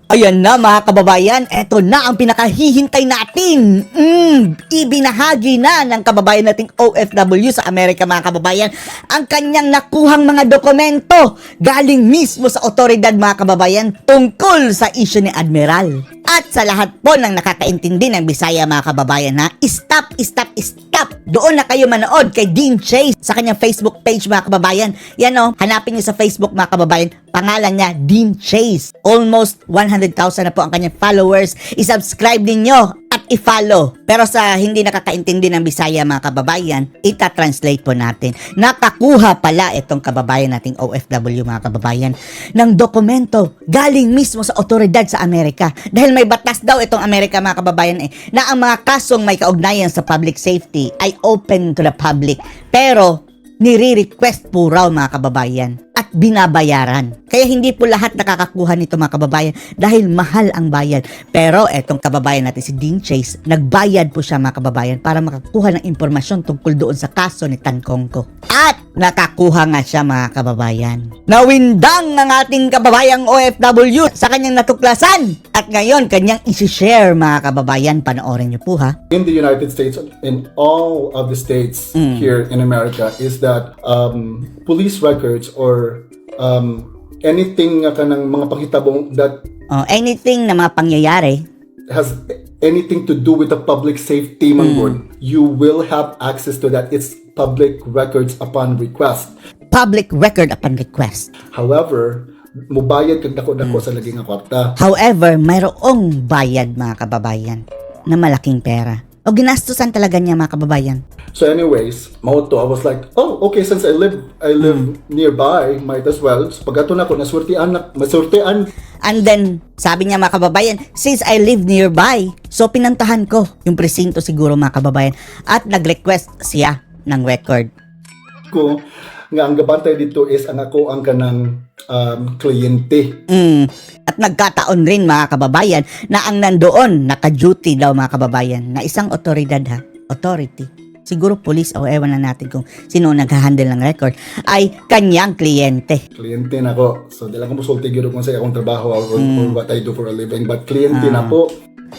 Ayan na mga kababayan, eto na ang pinakahihintay natin. Ibinahagi na ng kababayan nating OFW sa Amerika mga kababayan ang kanyang nakuhang mga dokumento galing mismo sa otoridad mga kababayan tungkol sa issue ni Admiral. At sa lahat po ng nakakaintindi ng Bisaya mga kababayan ha, stop! Doon na kayo manood kay Dean Chase sa kanyang Facebook page mga kababayan. Yan o, hanapin niyo sa Facebook mga kababayan, pangalan niya Dean Chase. Almost 100,000 na po ang kanyang followers. I-subscribe ninyo at i-follow. Pero sa hindi nakakaintindi ng Bisaya mga kababayan, ita-translate po natin. Nakakuha pala itong kababayan nating OFW mga kababayan ng dokumento galing mismo sa otoridad sa Amerika. Dahil may batas daw itong Amerika mga kababayan na ang mga kasong may kaugnayan sa public safety ay open to the public. Pero nire-request po raw mga kababayan at binabayaran. Kaya hindi po lahat nakakakuha nito mga kababayan dahil mahal ang bayad. Pero etong kababayan natin si Dean Chase, nagbayad po siya mga kababayan para makakuha ng impormasyon tungkol doon sa kaso ni Tan Kongko. At nakakuha nga siya mga kababayan. Nawindang ang ating kababayang OFW sa kanyang natuklasan. At ngayon, kanyang isi-share mga kababayan. Panoorin niyo po ha. In the United States, in all of the states here in America, is that police records or anything nga kanang mga panghitabong that Anything na mga pangyayari has anything to do with the public safety manggod, you will have access to that. It's public records upon request. Public record upon request. However, mubayad kag dako-dako sa lagi nga kwarta. However, mayroong bayad mga kababayan na malaking pera. O ginastusan talaga niya mga kababayan. So anyways, mauto, I was like, oh, okay, since I live nearby, might as well. So pag ato na ko, masurtian. And then, sabi niya mga kababayan, since I live nearby, so pinantahan ko yung presinto siguro mga kababayan at nag-request siya ng record. Ko nga ang gabantay dito is ang ako ang kanang kliyente. At nagkataon rin mga kababayan na ang nandoon, naka-duty daw mga kababayan, na isang otoridad ha, authority, siguro police o ewan na natin kung sino nag-handle ng record, ay kanyang kliyente. Kliyente na ko. So dila ko musulti gyud kung sa akong trabaho or what I do for a living, but kliyente na po.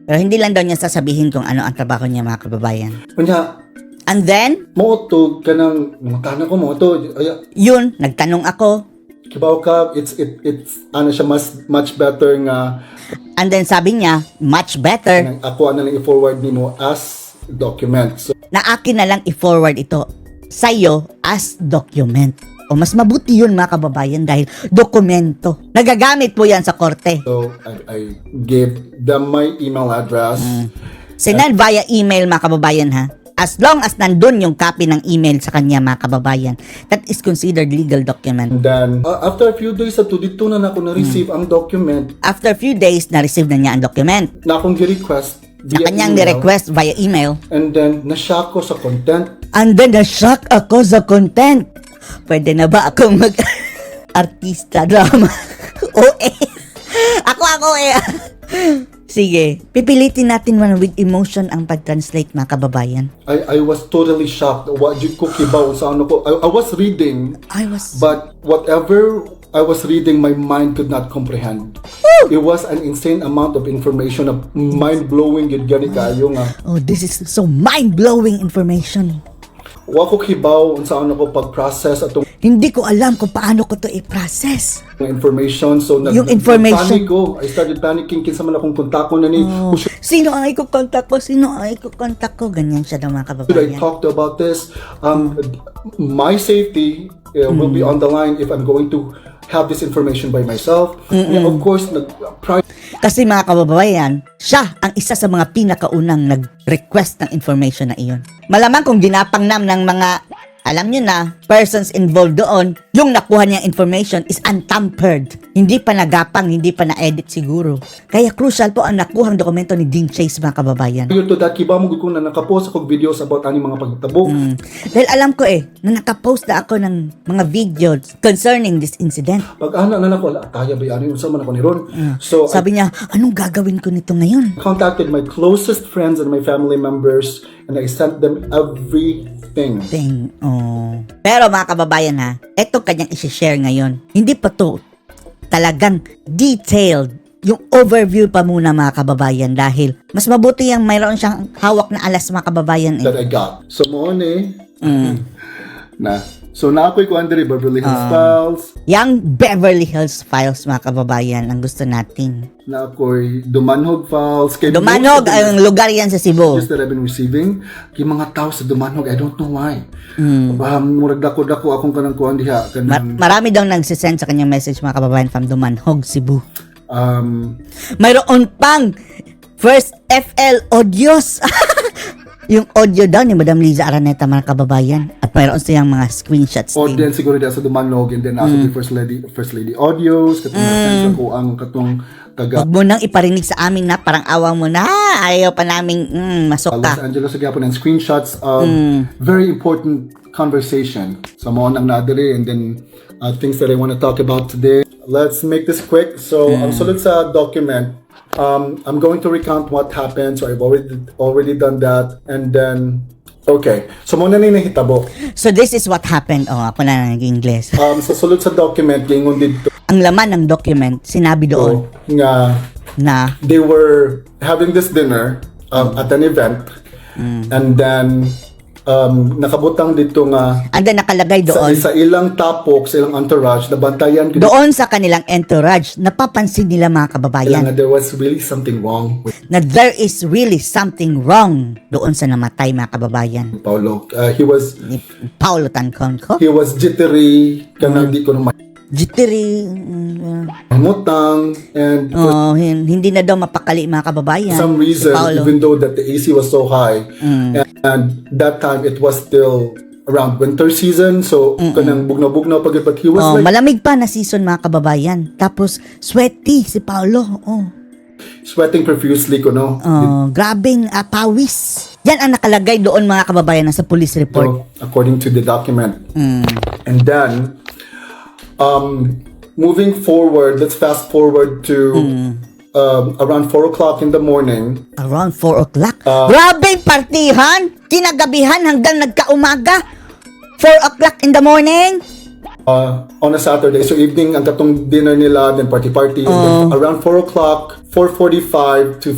Pero hindi lang daw niya sasabihin kung ano ang trabaho niya mga kababayan. Kunya, And then, mo to kanang mga ko mo to yun, nagtanong ako. Kibaw ka, it's ano siya much better nga. And then sabi niya, much better Kanang ako na lang i-forward nimo as document. So na akin na lang i-forward ito sa'yo as document. O mas mabuti yun mga kababayan dahil dokumento. Nagagamit po yan sa korte. I gave them my email address. Sinend via email mga kababayan ha. As long as nandun yung copy ng email sa kanya mga kababayan, that is considered legal document. And then, after a few days, dito na ako na-receive ang document. After a few days, na-receive na niya ang document. Na akong gi-request Sa kanyang ni-request via email. And then, na-shock ko sa content. And then, na-shock ako sa content. Pwede na ba akong artista drama? Ako Sige, pipilitin natin man with emotion ang pag-translate mga kababayan. I was totally shocked. What you cookie ba sa ano ko? I was reading. But whatever I was reading, my mind could not comprehend. Woo! It was an insane amount of information, mind-blowing yun gani kayo nga. Oh, this is so mind-blowing information. Wa ko kibaw sa ano ko pag-process atong Hindi ko alam kung paano ko to i-process. information. So Yung information. panic ko. I started panicking kinsa man akong kontakon na ni. Sino ang iko-contact ko? Ganyan siya daw mga Should I kababayan. talk about this? My safety will be on the line if I'm going to have this information by myself. And of course, Kasi mga kababayan, siya ang isa sa mga pinakaunang nag-request ng information na iyon. Malamang kung ginapangnam ng mga, alam nyo na, persons involved doon, yung nakuha niyang information is untampered. Hindi pa nagapang, hindi pa na-edit siguro. Kaya crucial po ang nakuhang dokumento ni Dean Chase mga kababayan. prior to that, kiba mo ko na nakapost ako videos about ani mga pagtabo. Dahil alam ko na nakapost na ako ng mga videos concerning this incident. Pag ana na ako, kaya ba yan? Unsa man ako ni Ron? So, Sabi niya, anong gagawin ko nito ngayon? I contacted my closest friends and my family members and I sent them everything. Pero mga kababayan ha, eto kanyang isi-share ngayon. Hindi pa to talagang detailed yung overview pa muna mga kababayan dahil mas mabuti yung mayroon siyang hawak na alas mga kababayan that I got. So mo na. So na ako'y ko Andre Beverly Hills Files. Yang Beverly Hills Files mga kababayan ang gusto natin. Na ako'y Dumanhog Files. Kay Dumanhog ang lugar yan sa Cebu. that I've been receiving. Kay mga tao sa Dumanhog, I don't know why. Murag dako akong kanang kuhan diha. Marami daw nagsisend sa kanyang message mga kababayan from Dumanhog, Cebu. Mayroon pang First FL audios. Yung audio daw ni Madam Liza Araneta mga kababayan. At mayroon siyang mga screenshots O din. then siguro dahil sa Dumanog and then also the First Lady audios katong sense ko ang katong taga Huwag mo nang iparinig sa amin na parang awa mo na. Ayaw pa naming masok Los ka. Angeles sa Gapon and screenshots of very important conversation sa mo nang nadiri and then things that I want to talk about today. Let's make this quick. So ang sulod sa document, I'm going to recount what happened. So I've already done that and then okay. So muna ni nahitabo. So this is what happened. Oh, ako na nag-Ingles. Sa sulod sa document gingon dito Ang laman ng document, sinabi doon nga na they were having this dinner at an event and then nakabutang dito nga anda nakalagay doon. sa ilang tapok, sa ilang entourage na bantayan ko Doon sa kanilang entourage, napapansin nila mga kababayan nga there was really something wrong with na there is really something wrong doon sa namatay mga kababayan. Paulo. He was Ni Paulo Tancon jittery kanang di ko naman jittery. mutang and for Hindi na daw mapakali mga kababayan. some si reason Paulo. even though that the AC was so high and that time it was still around winter season so kanang bugnaw-bugnaw pag but he was like Malamig pa na season mga kababayan. Tapos sweaty si Paulo. sweating profusely ko no. Grabing pawis. Yan ang nakalagay doon mga kababayan sa police report. So, according to the document. And then, moving forward, let's fast forward to around 4 o'clock in the morning. Around 4 o'clock. Grabing partihan. Kinagabihan hanggang nagkaumaga. 4 o'clock in the morning. On a Saturday. So evening, ang katong dinner nila, then party. And then around 4 o'clock, 4:45 to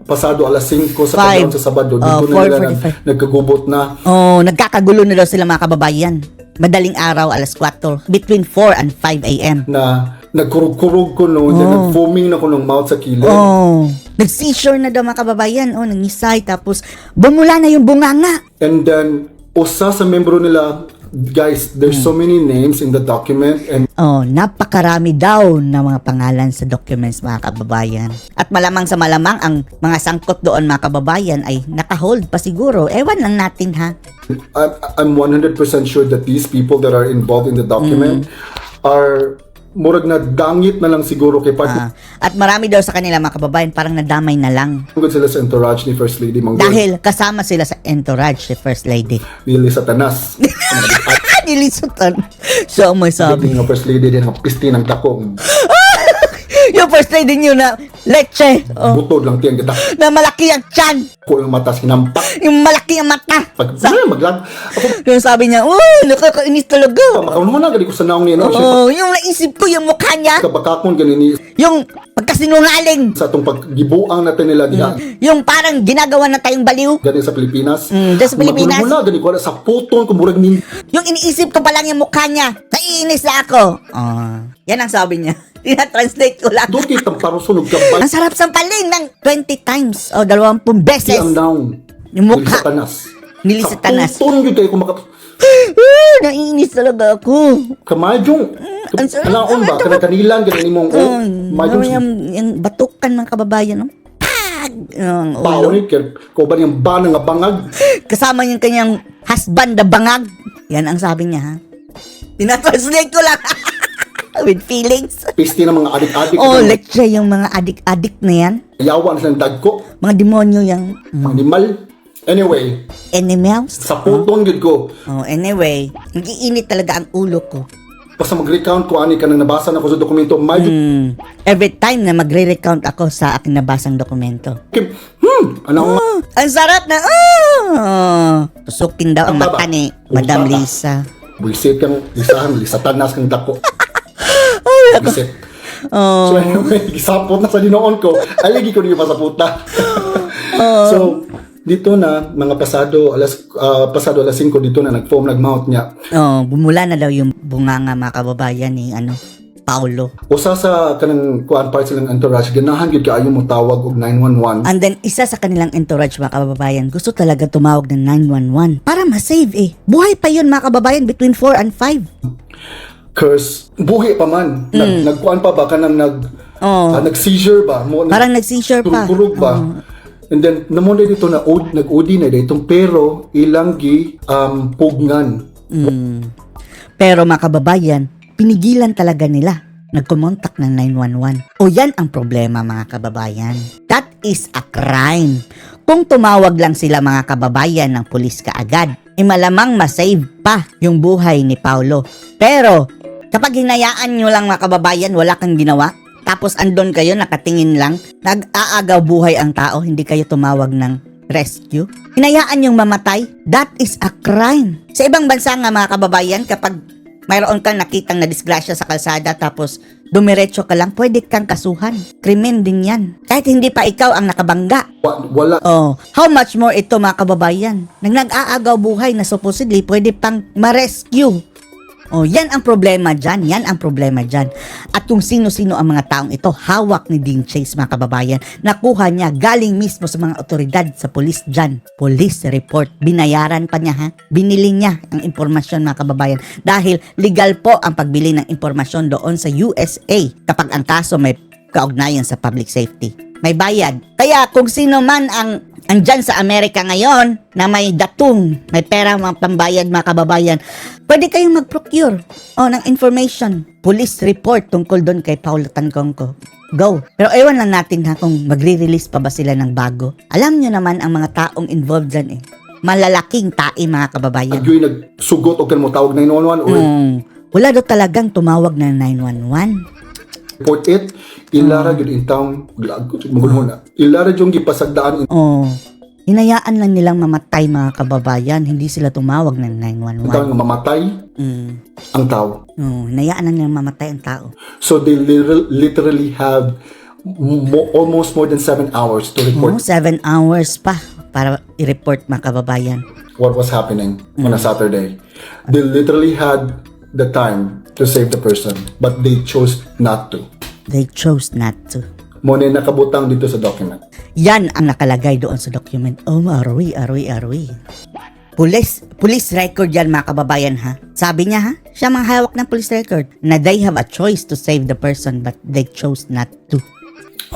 pasado alas 5 sa kadlaw sa Sabado. Dito na nila 4:45. nagkagubot na. Nagkakagulo na daw sila mga kababayan. Madaling araw, alas 4. Between 4 and 5 a.m. Na nagkurug-kurug ko no, then nag-foaming na ko ng mouth sa kilid. Nag-seizure na daw mga kababayan. Nangisay. Tapos, bumula na yung bunganga. And then, usa sa membro nila, guys, there's so many names in the document and Napakarami daw na mga pangalan sa documents mga kababayan. At malamang sa malamang ang mga sangkot doon mga kababayan ay nakahold pa siguro. Ewan lang natin ha. I'm 100% sure that these people that are involved in the document are murag na dangit na lang siguro kay party. At marami daw sa kanila mga kababayan parang nadamay na lang. Good sila sa entourage ni First Lady Manggol. Dahil kasama sila sa entourage si First Lady. Nili Satanas. Nilisutan. So may sabi. Yung First Lady din, pisti ng takong. Yung First Lady niyo na leche. Butod lang tiyan kita. Na malaki ang tiyan. Ko yung mata sinampak. Yung malaki ang mata. Pag maglag. Ako, Yung sabi niya, nakakainis talaga. makaon mo na, gali ko sa naong niya. Yung naisip ko yung mukha niya. Kabakakon ganini Yung pagkasinungaling. sa atong paggibuang natin nila diha. Yung parang ginagawa na tayong baliw. Gani sa Pilipinas. dyan sa Pilipinas. Magulo mo na, gani ko na sa puton, kumurag ni Yung iniisip ko pa lang yung mukha niya. Naiinis na ako. Yan ang sabi niya. Tina-translate ko lang. doon kitang parusunog gabay. Ang sarap sampalin ng 20 times o 20 beses. Ang down. Yung mukha. Satanas. Nili Satanas. Sa puton yun kayo kumakat. Naiinis talaga ako. Kamadyong. Ang sarap. Alaon ba? Kanang-kanilan, ganin mong Yung batukan ng kababayan. No? Ang ulo. paunit. Kauban yung banang nga bangag. Kasama yung kanyang husband na bangag. Yan ang sabi niya ha. Tina-translate ko lang. With feelings. Pisti ng mga adik-adik. Lecture yung mga adik-adik na yan. Yawan sa dagko. Mga demonyo yung Animal. Anyway, animals. sa puton yun ko. Anyway, nagiinit talaga ang ulo ko. Basta mag-recount ko ani ka nang nabasa na ko sa dokumento. Medyo Every time na magre-recount ako sa aking nabasang dokumento. ano nga. Ang sarap na, tusukin daw ang Ang taba. mata ni Madam Lisa. Buisit kang lisahan, lisatanas kang dako. Buisit. Oh. So anyway, gisapot na sa dinoon ko, ay lagi ko niyo masaputa. So, dito na, mga pasado alas 5 dito na nag-foam, nag-mount niya. Oh, bumula na daw yung bunganga mga kababayan ni Paulo. Usa sa kanang kuan part silang entourage, ganahan gyud kaayo mo tawag og 911. And then, isa sa kanilang entourage mga kababayan, gusto talaga tumawag ng 911 para ma-save Buhay pa yun mga kababayan between 4 and 5. Curse, buhi pa man. Nagkuan pa ba kanang nag-seizure ba? Parang nag-seizure pa. Turog ba? And then, namunday dito na nag-udi na ditong pero ilang gi pugngan. Pero mga kababayan, pinigilan talaga nila. Nagkumontak ng 911. O yan ang problema mga kababayan. That is a crime. Kung tumawag lang sila mga kababayan ng pulis kaagad, malamang masave pa yung buhay ni Paulo. Pero, kapag hinayaan nyo lang mga kababayan, wala kang ginawa, tapos andon kayo, nakatingin lang, nag-aagaw buhay ang tao, hindi kayo tumawag ng rescue, hinayaan yung mamatay, that is a crime. Sa ibang bansa nga mga kababayan, kapag mayroon kang nakitang na disgrasya sa kalsada tapos dumiretso ka lang, pwede kang kasuhan. Krimen din yan. Kahit hindi pa ikaw ang nakabangga. Wala. Oh, how much more ito mga kababayan? Nag-aagaw buhay na supposedly pwede pang ma-rescue. Oh, yan ang problema dyan. Yan ang problema dyan. At kung sino-sino ang mga taong ito, hawak ni Dean Chase mga kababayan, nakuha niya galing mismo sa mga otoridad sa pulis dyan. Police report. Binayaran pa niya ha. Binili niya ang impormasyon mga kababayan. Dahil legal po ang pagbili ng impormasyon doon sa USA kapag ang kaso may kaugnayan sa public safety. May bayad. Kaya kung sino man ang andyan sa Amerika ngayon na may datong, may pera mga pambayad mga kababayan, pwede kayong mag-procure ng information. Police report tungkol doon kay Paulo Tangkongko. Go. Pero ewan lang natin ha kung magre-release pa ba sila ng bago. Alam nyo naman ang mga taong involved dyan malalaking tae mga kababayan. Agyoy nagsugot o kan mo tawag 911 or Wala daw talagang tumawag ng 911. report it, ilara gyud intang ilara yung gipasagdaan. Hinayaan lang nilang mamatay mga kababayan, hindi sila tumawag ng 911. Intang mamatay ang tao. Hinayaan lang nilang mamatay ang tao. So they literally have almost more than 7 hours to report 7 hours pa para i-report mga kababayan. what was happening on a Saturday. They literally had the time to save the person, but they chose not to. They chose not to. Muna nakabutang dito sa document. Yan ang nakalagay doon sa document. Arwi. Police record yan mga kababayan ha. Sabi niya ha, siya mga hawak ng police record na they have a choice to save the person but they chose not to.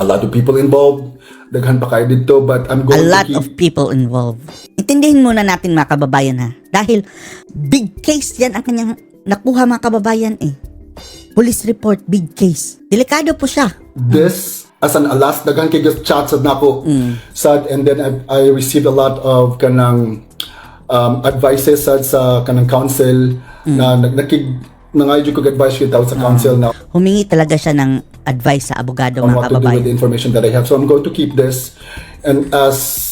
A lot of people involved. Daghan pa kayo dito, but I'm going A lot to keep... of people involved. Intindihin muna natin mga kababayan ha. Dahil big case yan ang kanyang nakuha mga kababayan Police report, big case. Delikado po siya. This, as an alas, daghan kay chats sad nako. Sad, and then I received a lot of kanang advices sad sa kanang council na nangayon ko advice kita sa council na Humingi talaga siya ng advice sa abogado on mga what to do with kababayan. the information that I have. So I'm going to keep this and as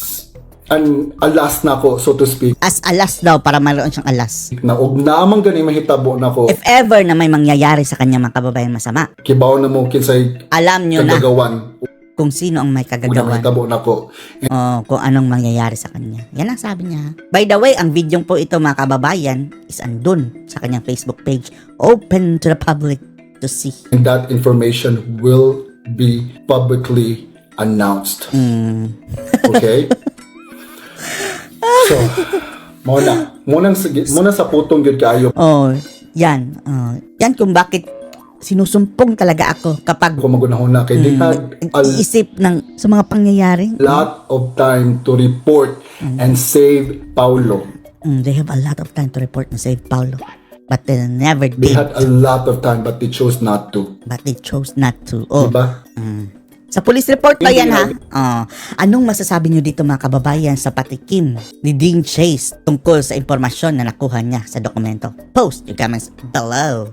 an alas nako, so to speak, As alas daw para mayroon siyang alas. na og naamang gani mahitabo nako. If ever na may mangyayari sa kanya mga kababayan masama, Kibaw na mo kinsay alam nyo na kagagawan. kung sino ang may Una kagagawan. mahitabo nako. Kung anong mangyayari sa kanya. Yan ang sabi niya. By the way, ang video po ito mga kababayan is andun sa kanyang Facebook page. Open to the public to see. And that information will be publicly announced. Okay? So, muna sa putong yun kayo. Yan. Yan kung bakit sinusumpong talaga ako kapag Kung magunahon na kay they had a iisip ng sa mga pangyayari. lot of time to report and save Paulo. They have a lot of time to report and save Paulo. But they never They did. had a lot of time but they chose not to. But they chose not to. Diba? Sa police report pa yan ha? Anong masasabi nyo dito mga kababayan sa patikim ni Dean Chase tungkol sa impormasyon na nakuha niya sa dokumento? Post your comments below.